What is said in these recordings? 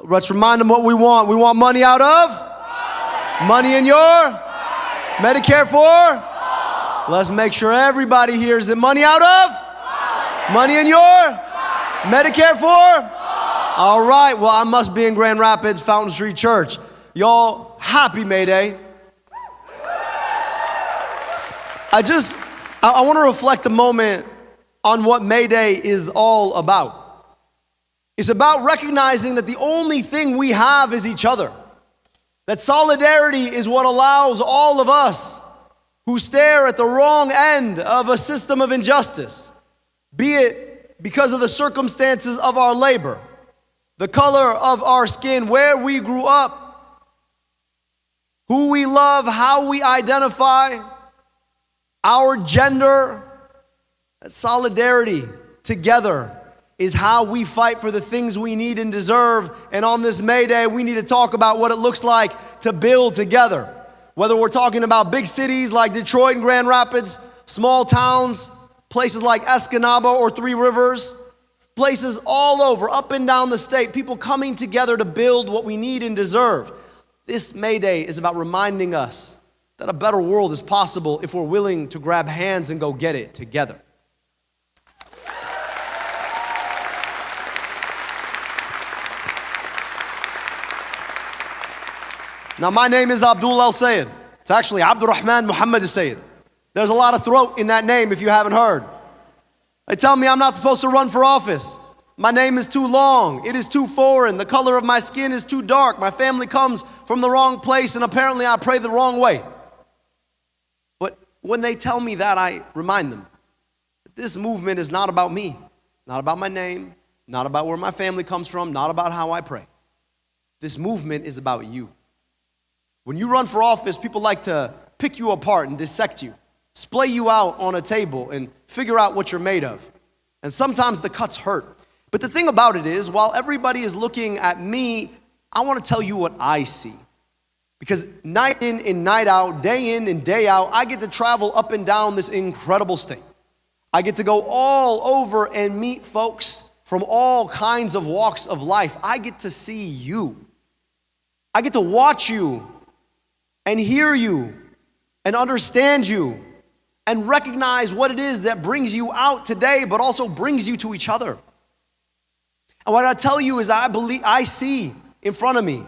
Let's remind them what we want. We want money out of? Money in your? Medicare for? Let's make sure everybody hears it. Money out of? Money in your? Medicare for? All right, well, I must be in Grand Rapids, Fountain Street Church. Y'all, happy Mayday. I want to reflect a moment on what Mayday is all about. It's about recognizing that the only thing we have is each other. That solidarity is what allows all of us who stare at the wrong end of a system of injustice, be it because of the circumstances of our labor, the color of our skin, where we grew up, who we love, how we identify, our gender. Solidarity together is how we fight for the things we need and deserve. And on this May Day, we need to talk about what it looks like to build together. Whether we're talking about big cities like Detroit and Grand Rapids, small towns, places like Escanaba or Three Rivers, places all over, up and down the state, people coming together to build what we need and deserve. This May Day is about reminding us that a better world is possible if we're willing to grab hands and go get it together. Now, my name is Abdul Al-Sayed. It's actually Abdul Muhammad Al-Sayed. There's a lot of throat in that name if you haven't heard. They tell me I'm not supposed to run for office. My name is too long. It is too foreign. The color of my skin is too dark. My family comes from the wrong place, and apparently I pray the wrong way. But when they tell me that, I remind them that this movement is not about me, not about my name, not about where my family comes from, not about how I pray. This movement is about you. When you run for office, people like to pick you apart and dissect you, splay you out on a table and figure out what you're made of. And sometimes the cuts hurt. But the thing about it is, while everybody is looking at me, I want to tell you what I see. Because night in and night out, day in and day out, I get to travel up and down this incredible state. I get to go all over and meet folks from all kinds of walks of life. I get to see you. I get to watch you and hear you and understand you and recognize what it is that brings you out today, but also brings you to each other. And what I tell you is I see in front of me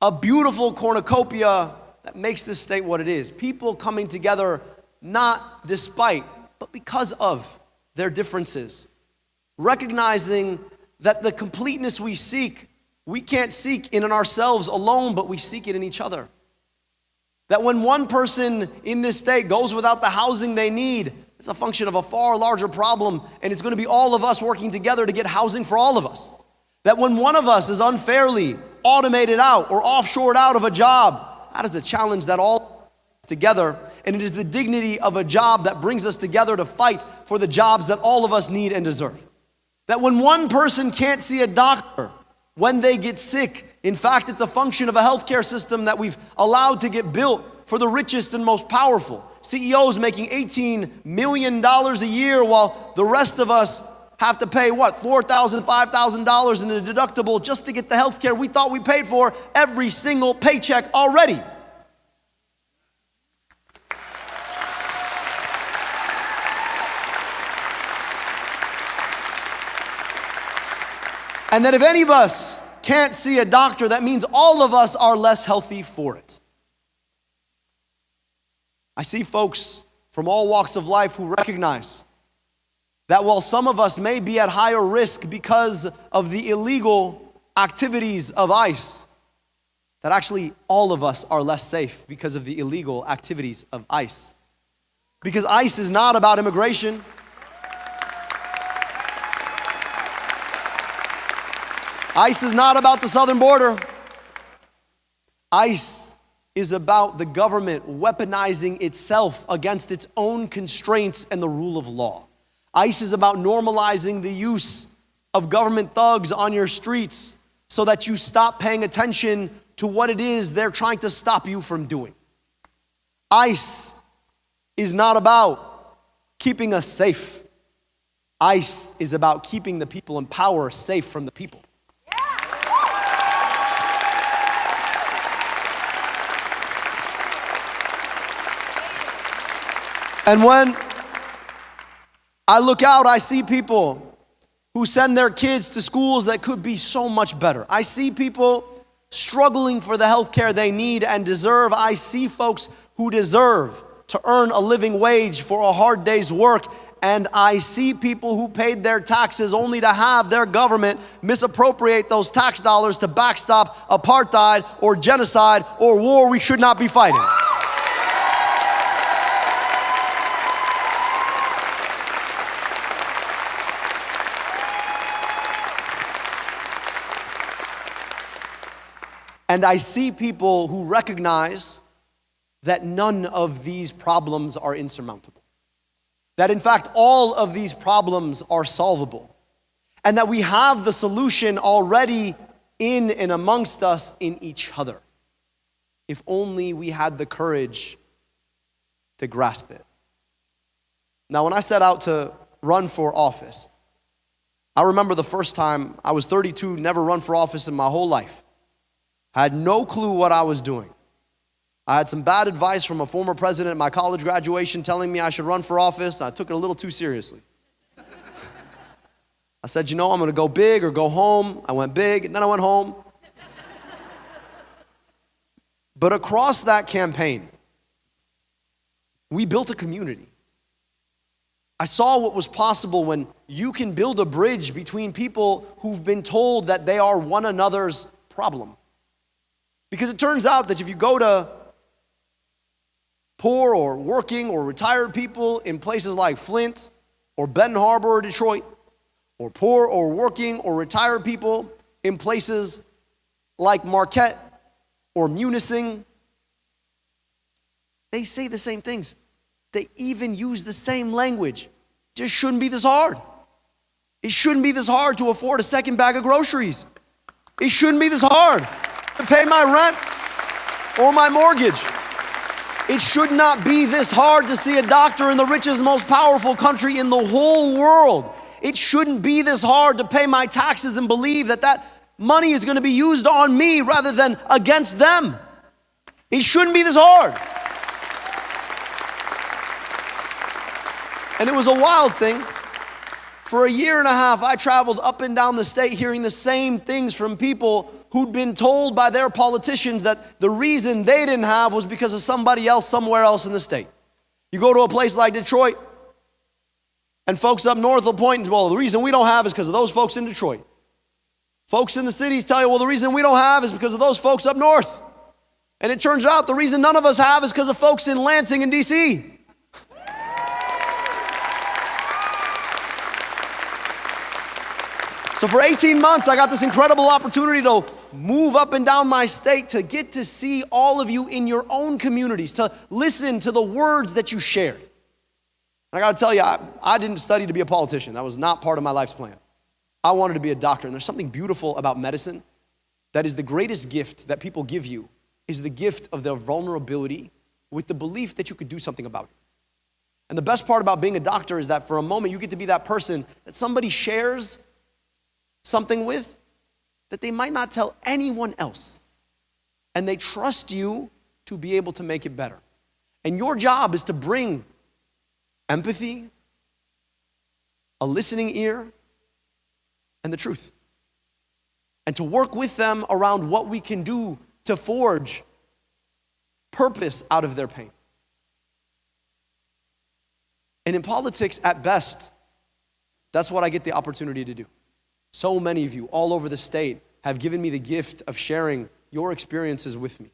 a beautiful cornucopia that makes this state what it is. People coming together not despite, but because of their differences. Recognizing that the completeness we seek, we can't seek in ourselves alone, but we seek it in each other. That when one person in this state goes without the housing they need, it's a function of a far larger problem, and it's going to be all of us working together to get housing for all of us. That when one of us is unfairly automated out or offshored out of a job, that is a challenge that all together, and it is the dignity of a job that brings us together to fight for the jobs that all of us need and deserve. That when one person can't see a doctor when they get sick, in fact, it's a function of a healthcare system that we've allowed to get built for the richest and most powerful. CEOs making $18 million a year while the rest of us have to pay, $4,000, $5,000 in a deductible just to get the healthcare we thought we paid for every single paycheck already. And that if any of us can't see a doctor, that means all of us are less healthy for it. I see folks from all walks of life who recognize that while some of us may be at higher risk because of the illegal activities of ICE, that actually all of us are less safe because of the illegal activities of ICE. Because ICE is not about immigration. ICE is not about the southern border. ICE is about the government weaponizing itself against its own constraints and the rule of law. ICE is about normalizing the use of government thugs on your streets so that you stop paying attention to what it is they're trying to stop you from doing. ICE is not about keeping us safe. ICE is about keeping the people in power safe from the people. And when I look out, I see people who send their kids to schools that could be so much better. I see people struggling for the health care they need and deserve. I see folks who deserve to earn a living wage for a hard day's work. And I see people who paid their taxes only to have their government misappropriate those tax dollars to backstop apartheid or genocide or war we should not be fighting. And I see people who recognize that none of these problems are insurmountable. That in fact, all of these problems are solvable. And that we have the solution already in and amongst us in each other. If only we had the courage to grasp it. Now, when I set out to run for office, I remember the first time I was 32, never run for office in my whole life. I had no clue what I was doing. I had some bad advice from a former president at my college graduation telling me I should run for office. I took it a little too seriously. I said, you know, I'm gonna go big or go home. I went big, and then I went home. But across that campaign, we built a community. I saw what was possible when you can build a bridge between people who've been told that they are one another's problem. Because it turns out that if you go to poor or working or retired people in places like Flint or Benton Harbor or Detroit, or poor or working or retired people in places like Marquette or Munising, they say the same things. They even use the same language. It just shouldn't be this hard. It shouldn't be this hard to afford a second bag of groceries. It shouldn't be this hard to pay my rent or my mortgage. It should not be this hard to see a doctor in the richest, most powerful country in the whole world. It shouldn't be this hard to pay my taxes and believe that that money is going to be used on me rather than against them. It shouldn't be this hard. And it was a wild thing. For a year and a half, I traveled up and down the state hearing the same things from people who'd been told by their politicians that the reason they didn't have was because of somebody else somewhere else in the state. You go to a place like Detroit, and folks up north will point, well, the reason we don't have is because of those folks in Detroit. Folks in the cities tell you, well, the reason we don't have is because of those folks up north. And it turns out the reason none of us have is because of folks in Lansing and DC. So for 18 months, I got this incredible opportunity to move up and down my state, to get to see all of you in your own communities, to listen to the words that you shared. And I gotta tell you, I didn't study to be a politician. That was not part of my life's plan. I wanted to be a doctor, and there's something beautiful about medicine that is the greatest gift that people give you, is the gift of their vulnerability with the belief that you could do something about it. And the best part about being a doctor is that for a moment, you get to be that person that somebody shares something with that they might not tell anyone else. And they trust you to be able to make it better. And your job is to bring empathy, a listening ear, and the truth. And to work with them around what we can do to forge purpose out of their pain. And in politics, at best, that's what I get the opportunity to do. So many of you all over the state have given me the gift of sharing your experiences with me.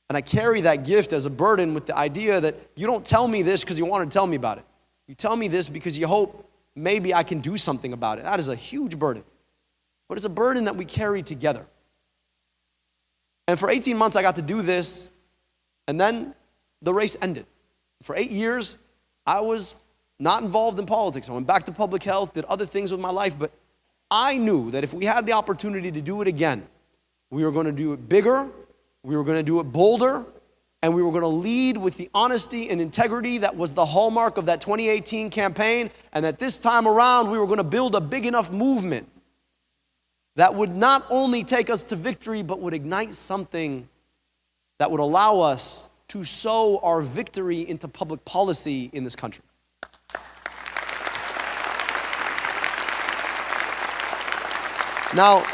And I carry that gift as a burden with the idea that you don't tell me this because you want to tell me about it. You tell me this because you hope maybe I can do something about it. That is a huge burden. But it's a burden that we carry together. And for 18 months, I got to do this, and then the race ended. For 8 years, I was not involved in politics. I went back to public health, did other things with my life, but I knew that if we had the opportunity to do it again, we were going to do it bigger, we were going to do it bolder, and we were going to lead with the honesty and integrity that was the hallmark of that 2018 campaign, and that this time around we were going to build a big enough movement that would not only take us to victory, but would ignite something that would allow us to sow our victory into public policy in this country. Now,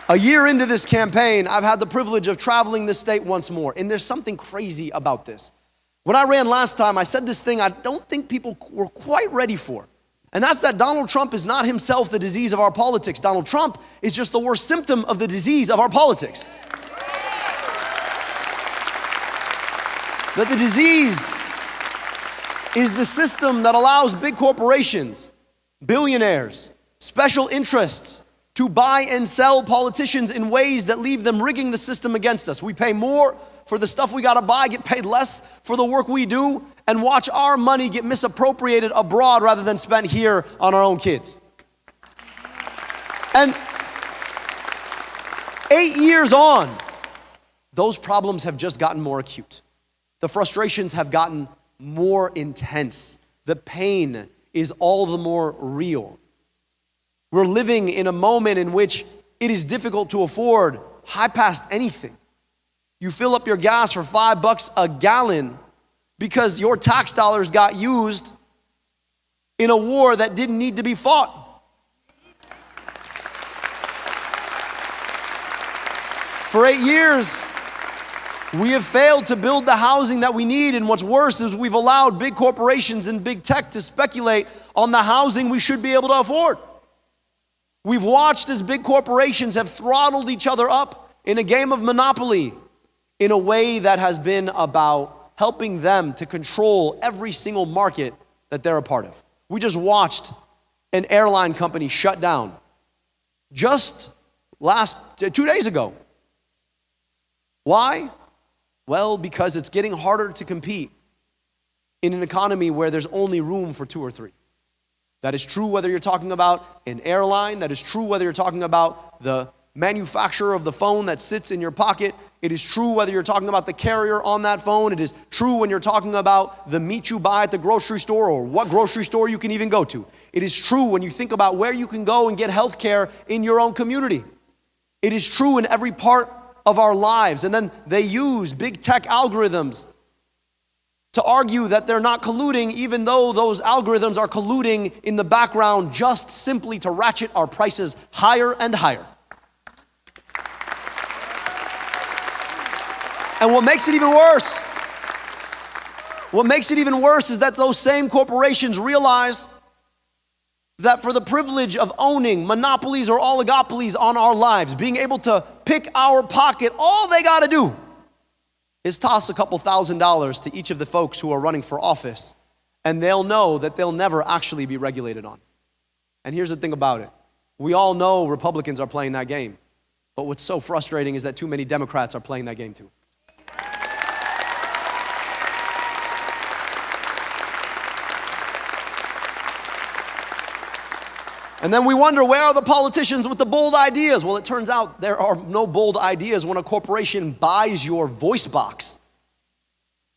a year into this campaign, I've had the privilege of traveling this state once more, and there's something crazy about this. When I ran last time, I said this thing I don't think people were quite ready for, and that's that Donald Trump is not himself the disease of our politics. Donald Trump is just the worst symptom of the disease of our politics. That the disease is the system that allows big corporations, billionaires, special interests to buy and sell politicians in ways that leave them rigging the system against us. We pay more for the stuff we gotta buy, get paid less for the work we do, and watch our money get misappropriated abroad rather than spent here on our own kids. And 8 years on, those problems have just gotten more acute. The frustrations have gotten more intense. The pain is all the more real. We're living in a moment in which it is difficult to afford high past anything. You fill up your gas for $5 a gallon because your tax dollars got used in a war that didn't need to be fought. For 8 years, we have failed to build the housing that we need, and what's worse is we've allowed big corporations and big tech to speculate on the housing we should be able to afford. We've watched as big corporations have throttled each other up in a game of monopoly in a way that has been about helping them to control every single market that they're a part of. We just watched an airline company shut down just 2 days ago. Why? Well, because it's getting harder to compete in an economy where there's only room for 2 or 3. That is true whether you're talking about an airline. That is true whether you're talking about the manufacturer of the phone that sits in your pocket. It is true whether you're talking about the carrier on that phone. It is true when you're talking about the meat you buy at the grocery store or what grocery store you can even go to. It is true when you think about where you can go and get health care in your own community. It is true in every part of our lives. And then they use big tech algorithms to argue that they're not colluding, even though those algorithms are colluding in the background just simply to ratchet our prices higher and higher. And what makes it even worse is that those same corporations realize that for the privilege of owning monopolies or oligopolies on our lives, being able to pick our pocket, all they gotta do is toss a couple $1,000s to each of the folks who are running for office, and they'll know that they'll never actually be regulated on. And here's the thing about it. We all know Republicans are playing that game, but what's so frustrating is that too many Democrats are playing that game too. And then we wonder, where are the politicians with the bold ideas? Well, it turns out there are no bold ideas when a corporation buys your voice box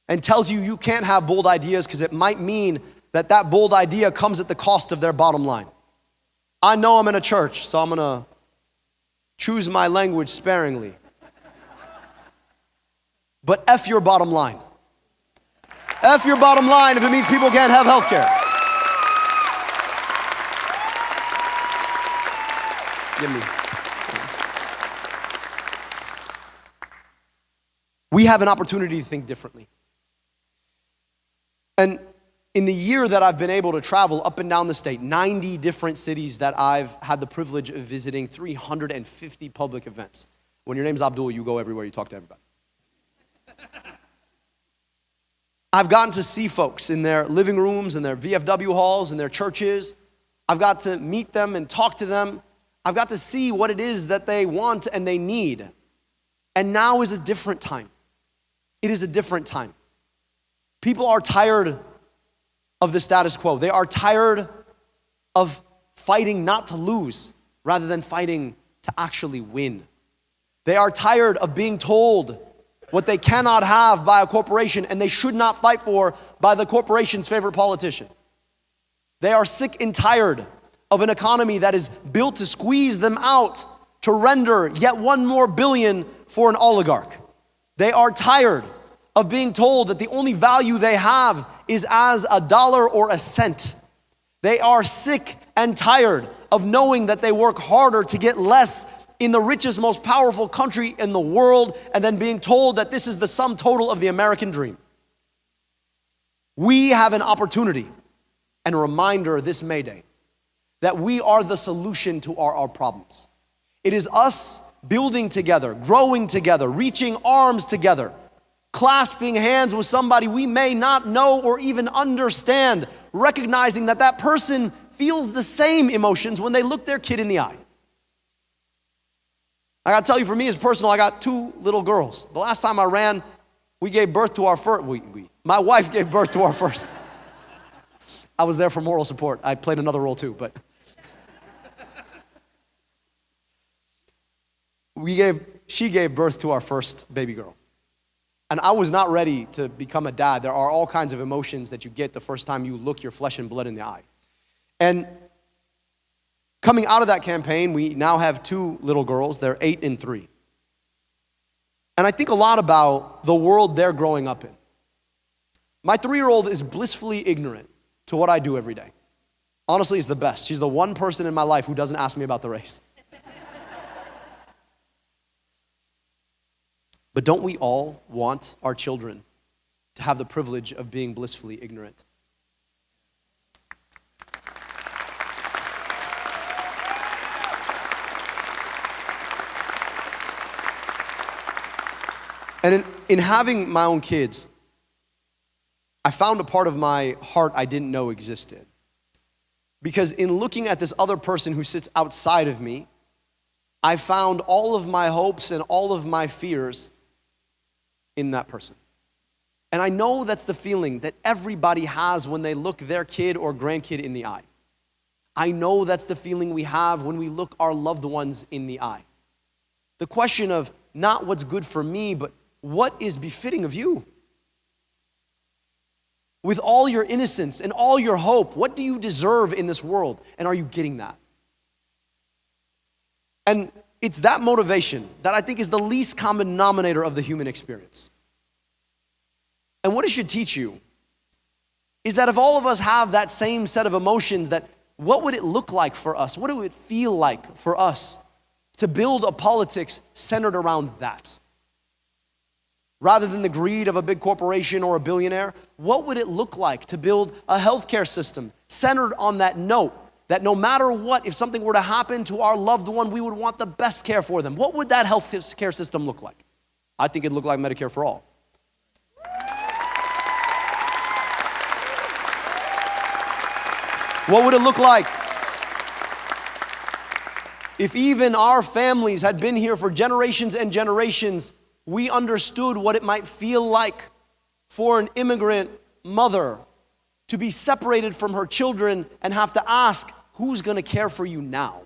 and tells you you can't have bold ideas because it might mean that that bold idea comes at the cost of their bottom line. I know I'm in a church, so I'm gonna choose my language sparingly. But F your bottom line. F your bottom line if it means people can't have health care. We have an opportunity to think differently. And in the year that I've been able to travel up and down the state, 90 different cities that I've had the privilege of visiting, 350 public events. When your name's Abdul, you go everywhere, you talk to everybody. I've gotten to see folks in their living rooms, in their VFW halls, in their churches. I've got to meet them and talk to them. I've got to see what it is that they want and they need. And now is a different time. It is a different time. People are tired of the status quo. They are tired of fighting not to lose rather than fighting to actually win. They are tired of being told what they cannot have by a corporation and they should not fight for by the corporation's favorite politician. They are sick and tired of an economy that is built to squeeze them out to render yet one more billion for an oligarch. They are tired of being told that the only value they have is as a dollar or a cent. They are sick and tired of knowing that they work harder to get less in the richest, most powerful country in the world, and then being told that this is the sum total of the American dream. We have an opportunity and a reminder this Mayday that we are the solution to our problems. It is us building together, growing together, reaching arms together, clasping hands with somebody we may not know or even understand, recognizing that that person feels the same emotions when they look their kid in the eye. I gotta tell you, for me, it's personal. I got 2 little girls. The last time I ran, we gave birth to our first, my wife gave birth to our first. I was there for moral support. I played another role too, but. She gave birth to our first baby girl. And I was not ready to become a dad. There are all kinds of emotions that you get the first time you look your flesh and blood in the eye. And coming out of that campaign, we now have 2 little girls. They're 8 and 3. And I think a lot about the world they're growing up in. My 3-year-old is blissfully ignorant to what I do every day. Honestly, it's the best. She's the one person in my life who doesn't ask me about the race. But don't we all want our children to have the privilege of being blissfully ignorant? And in having my own kids, I found a part of my heart I didn't know existed. Because in looking at this other person who sits outside of me, I found all of my hopes and all of my fears in that person. And I know that's the feeling that everybody has when they look their kid or grandkid in the eye. I know that's the feeling we have when we look our loved ones in the eye. The question of not what's good for me, but what is befitting of you? With all your innocence and all your hope, what do you deserve in this world? And are you getting that? And it's that motivation that I think is the least common denominator of the human experience. And what it should teach you is that if all of us have that same set of emotions, that what would it look like for us? What would it feel like for us to build a politics centered around that? Rather than the greed of a big corporation or a billionaire, what would it look like to build a healthcare system centered on that note? That no matter what, if something were to happen to our loved one, we would want the best care for them. What would that health care system look like? I think it'd look like Medicare for all. What would it look like if even our families had been here for generations and generations, we understood what it might feel like for an immigrant mother to be separated from her children and have to ask, who's going to care for you now?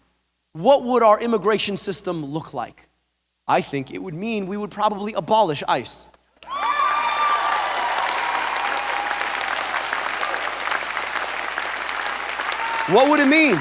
What would our immigration system look like? I think it would mean we would probably abolish ICE. What would it mean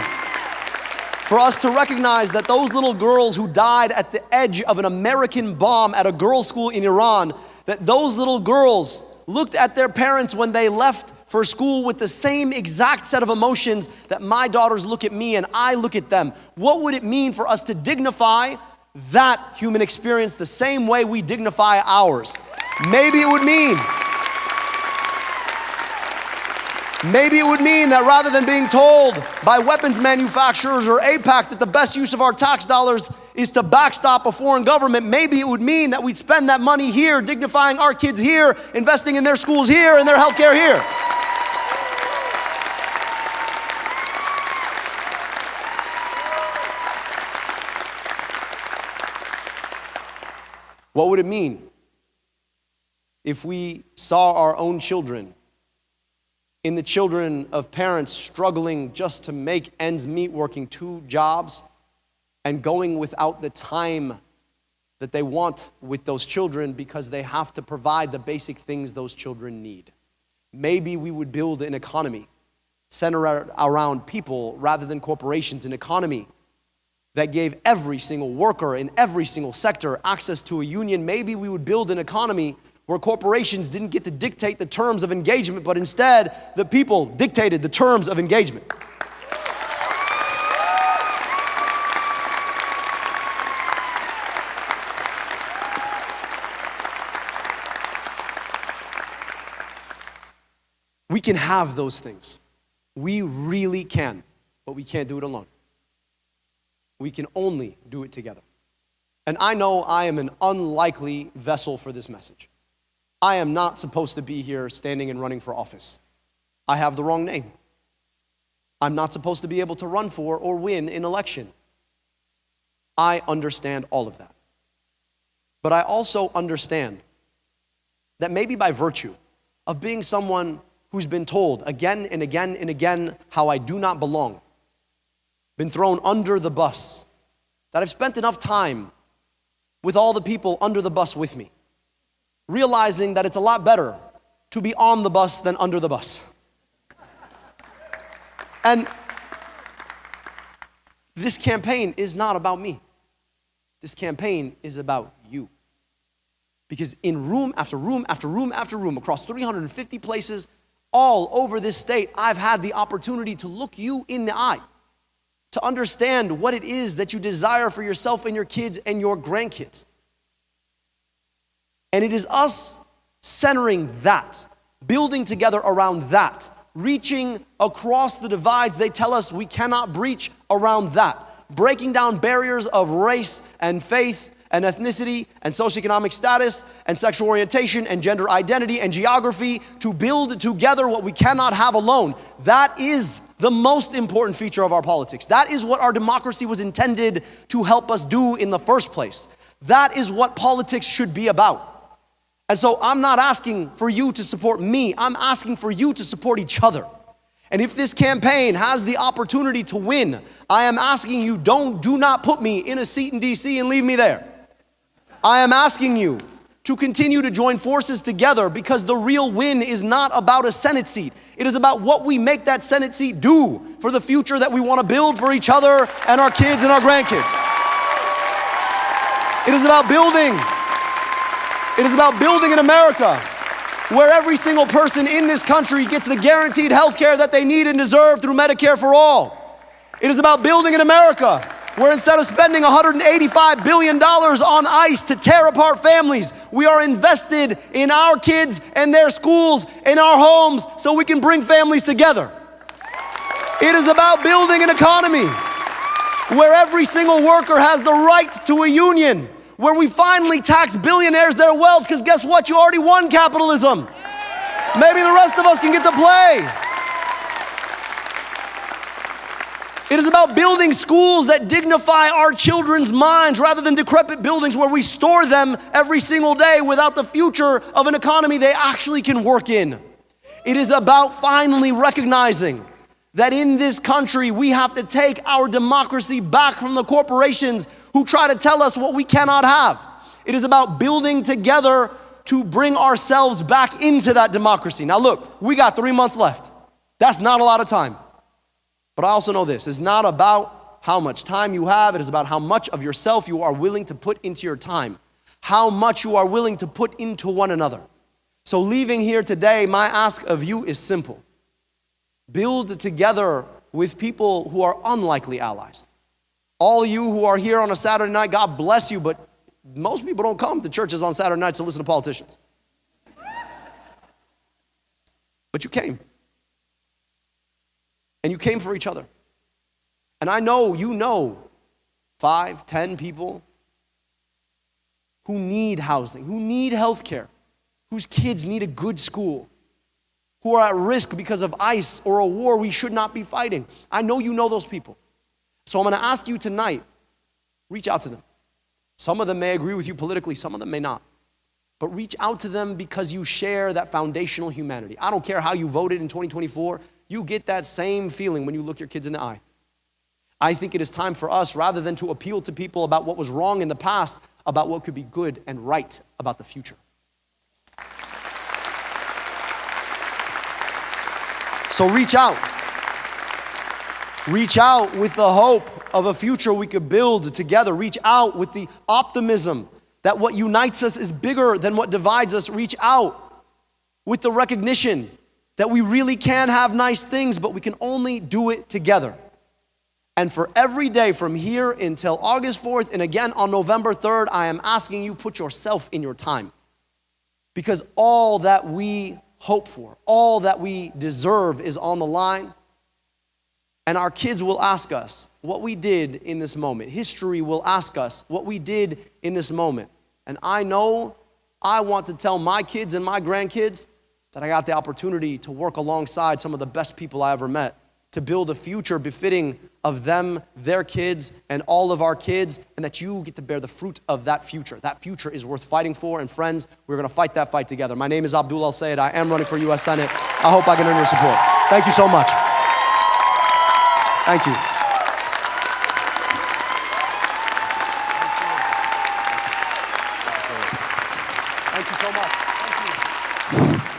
for us to recognize that those little girls who died at the edge of an American bomb at a girls' school in Iran, that those little girls looked at their parents when they left for school with the same exact set of emotions that my daughters look at me and I look at them? What would it mean for us to dignify that human experience the same way we dignify ours? Maybe it would mean that rather than being told by weapons manufacturers or AIPAC that the best use of our tax dollars is to backstop a foreign government, maybe it would mean that we'd spend that money here, dignifying our kids here, investing in their schools here and their healthcare here. What would it mean if we saw our own children in the children of parents struggling just to make ends meet, working 2 jobs and going without the time that they want with those children because they have to provide the basic things those children need? Maybe we would build an economy centered around people rather than corporations, an economy that gave every single worker in every single sector access to a union, maybe we would build an economy where corporations didn't get to dictate the terms of engagement, but instead the people dictated the terms of engagement. We can have those things. We really can, but we can't do it alone. We can only do it together. And I know I am an unlikely vessel for this message. I am not supposed to be here standing and running for office. I have the wrong name. I'm not supposed to be able to run for or win an election. I understand all of that. But I also understand that maybe by virtue of being someone who's been told again and again and again how I do not belong, been thrown under the bus, that I've spent enough time with all the people under the bus with me, realizing that it's a lot better to be on the bus than under the bus. And this campaign is not about me. This campaign is about you. Because in room after room after room after room, across 350 places, all over this state, I've had the opportunity to look you in the eye, to understand what it is that you desire for yourself and your kids and your grandkids. And it is us centering that, building together around that, reaching across the divides they tell us we cannot breach around that, breaking down barriers of race and faith and ethnicity and socioeconomic status and sexual orientation and gender identity and geography to build together what we cannot have alone. That is the most important feature of our politics. That is what our democracy was intended to help us do in the first place. That is what politics should be about. And so I'm not asking for you to support me. I'm asking for you to support each other. And if this campaign has the opportunity to win, I am asking you, do not put me in a seat in DC and leave me there. I am asking you to continue to join forces together, because the real win is not about a Senate seat. It is about what we make that Senate seat do for the future that we want to build for each other and our kids and our grandkids. It is about building. It is about building in America where every single person in this country gets the guaranteed health care that they need and deserve through Medicare for all. It is about building in America where instead of spending $185 billion on ICE to tear apart families, we are invested in our kids and their schools, in our homes, so we can bring families together. It is about building an economy where every single worker has the right to a union, where we finally tax billionaires their wealth, because guess what? You already won capitalism. Maybe the rest of us can get to play. It is about building schools that dignify our children's minds rather than decrepit buildings where we store them every single day without the future of an economy they actually can work in. It is about finally recognizing that in this country we have to take our democracy back from the corporations who try to tell us what we cannot have. It is about building together to bring ourselves back into that democracy. Now look, we got 3 months left. That's not a lot of time. But I also know this, it's not about how much time you have, it is about how much of yourself you are willing to put into your time, how much you are willing to put into one another. So leaving here today, my ask of you is simple. Build together with people who are unlikely allies. All you who are here on a Saturday night, God bless you, but most people don't come to churches on Saturday nights to listen to politicians. But you came. And you came for each other. And I know you know 5, 10 people who need housing, who need health care, whose kids need a good school, who are at risk because of ICE or a war we should not be fighting. I know you know those people. So I'm going to ask you tonight, reach out to them. Some of them may agree with you politically, some of them may not. But reach out to them because you share that foundational humanity. I don't care how you voted in 2024. You get that same feeling when you look your kids in the eye. I think it is time for us, rather than to appeal to people about what was wrong in the past, about what could be good and right about the future. So reach out. Reach out with the hope of a future we could build together. Reach out with the optimism that what unites us is bigger than what divides us. Reach out with the recognition that we really can have nice things, but we can only do it together. And for every day from here until August 4th and again on November 3rd, I am asking you, put yourself in your time. Because all that we hope for, all that we deserve is on the line. And our kids will ask us what we did in this moment. History will ask us what we did in this moment. And I know I want to tell my kids and my grandkids that I got the opportunity to work alongside some of the best people I ever met, to build a future befitting of them, their kids, and all of our kids, and that you get to bear the fruit of that future. That future is worth fighting for, and friends, we're gonna fight that fight together. My name is Abdul Al-Sayed. I am running for U.S. Senate. I hope I can earn your support. Thank you so much. Thank you. Thank you so much. Thank you.